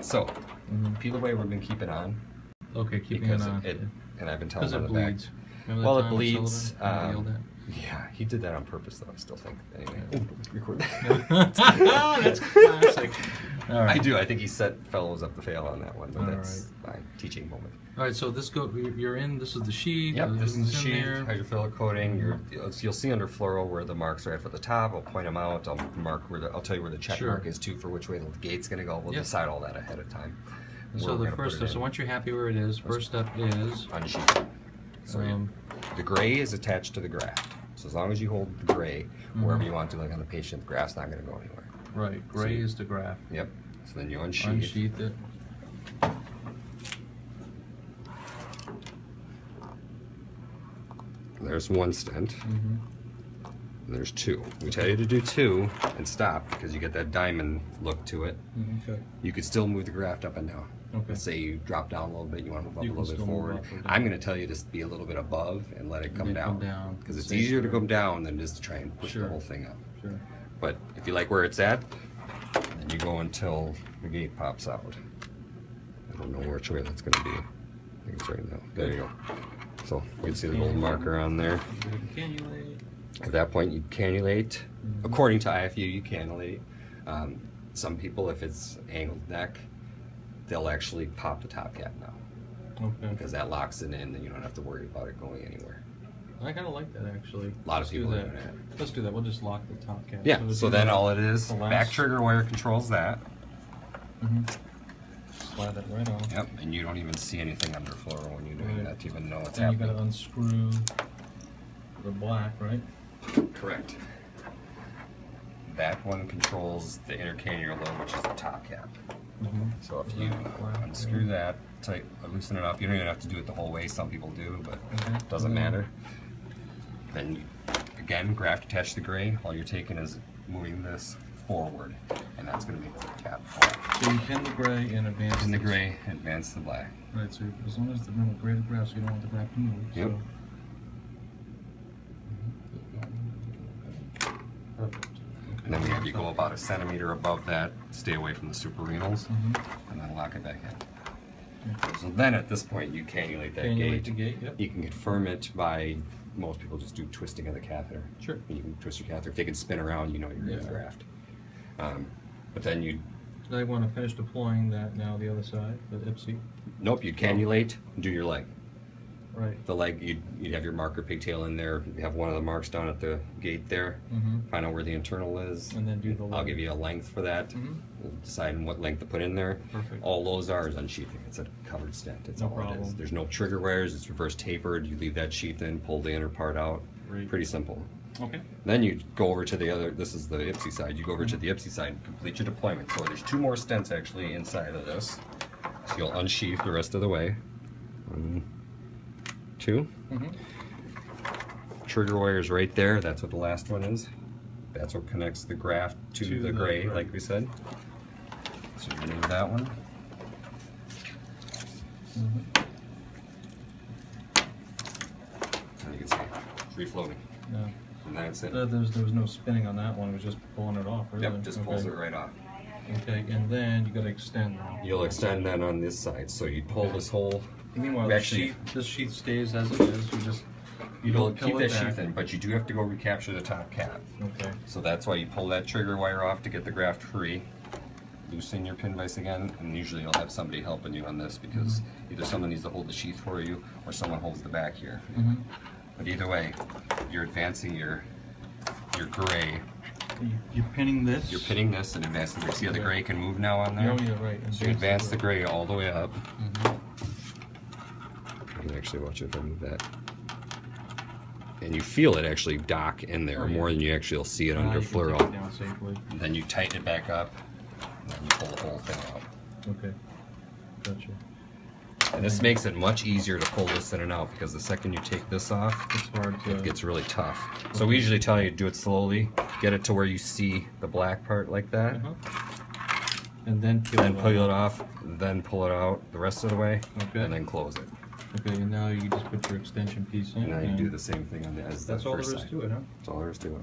So, peel away we've been keeping on. Okay, keeping because it on. And I've been telling Because on it the back. bleeds. Remember that Well, it time with bleeds. Sullivan? He yelled at? Yeah, he did that on purpose, though. I still think. Anyway, record That's classic. All right. I do. I think he set fellows up to fail on that one, but All that's fine. Teaching moment. All right, so this you're in. This is the sheet. Yep, this is the everything's in sheet. there. Hydrophilic coating. You'll see under fluoro where the marks are at for the top. I'll point them out. I'll mark where I'll tell you where the check mark is too for which way the gate's going to go. We'll decide all that ahead of time. So the first step. So once you're happy where it is, first step is unsheath. So the gray is attached to the graft. So as long as you hold the gray wherever you want to, like on the patient, the graft's not going to go anywhere. Right. Gray is the graft. Yep. So then you unsheath. Unsheath it. There's one stent. And there's two. We tell you to do two and stop because you get that diamond look to it. Okay. You could still move the graft up and down. Okay. Let's say you drop down a little bit, you want to move up You a can little bit still move forward. up or down. I'm going to tell you to be a little bit above and let it come down. Because it's easier to come down than it is to try and push the whole thing up. Sure. But if you like where it's at, then you go until the gate pops out. I don't know which way that's going to be. I think it's right now. There you go. So you can see the gold marker on there. Cannulate. At that point, you cannulate. According to IFU, you cannulate. Some people, if it's angled neck, they'll actually pop the top cap now. Okay. Because that locks it in, and you don't have to worry about it going anywhere. I kind of like that actually. A lot of people do that. Let's do that. We'll just lock the top cap. Yeah. So then all it is, back trigger wire controls that. Slide that right on. Yep. And you don't even see anything under fluoro when you're doing that to even know what's and happening. You got to unscrew the black, right? Correct. That one controls the intercannula, which is the top cap. So if you unscrew that, loosen it up, you don't even have to do it the whole way. Some people do, but it doesn't matter. Then you, again, graft attached to the gray. All you're taking is moving this forward, and that's going to make the cap black. So you pin the gray and advance the gray, advance the black. Right. So as long as the gray to graft, so you don't want the graft to move. Yep. So. Perfect. And then you go about a centimeter above that, stay away from the suprarenals, and then lock it back in. So then at this point you cannulate that gate. The gate, yep. You can confirm it by, most people just do twisting of the catheter. Sure. And you can twist your catheter. If they can spin around, you know you're in the graft. But then you... So I want to finish deploying that now the other side, the IPSI. Nope, you cannulate and do your leg. Right. The leg, you'd have your marker pigtail in there. You have one of the marks down at the gate there. Find out where the internal is. And then do the leg. I'll give you a length for that. We'll decide on what length to put in there. Perfect. All those are is unsheathing. It's a covered stent. It's all it is. There's no trigger wires. It's reverse tapered. You leave that sheath in, pull the inner part out. Pretty simple. Okay. Then you go over to the other, this is the IPSI side. You go over to the IPSI side and complete your deployment. So there's two more stents actually inside of this. So you'll unsheath the rest of the way. 1, 2. Trigger wire is right there. That's what the last one is. That's what connects the graft to the gray, like we said. So you remove that one. And you can see free floating. Yeah. And that's it. There was no spinning on that one. It was just pulling it off. Really. Yep, just pulls it right off. Okay, and then you got to extend that. You'll extend that on this side. So you pull this whole. Meanwhile, this sheath stays as it is. You don't keep that sheath in, but you do have to go recapture the top cap. Okay. So that's why you pull that trigger wire off to get the graft free. Loosen your pin vise again, and usually you'll have somebody helping you on this because either someone needs to hold the sheath for you or someone holds the back here. But either way, you're advancing your gray. You're pinning this? You're pinning this and advancing the gray. See how the gray can move now on there? Oh, yeah, right. So you advance the gray all the way up. You can actually watch it if I move that. And you feel it actually dock in there more than you actually will see it under fluoro. And then you tighten it back up, and then you pull the whole thing out. Okay, gotcha. And this makes it much easier to pull this in and out because the second you take this off, it gets really tough. So we usually tell you to do it slowly, get it to where you see the black part like that, and then peel it off, then pull it out the rest of the way, and then close it. Okay, and now you just put your extension piece in. And now you do the same thing on the, as the That's all there first is side. to it, huh? That's all there is to it.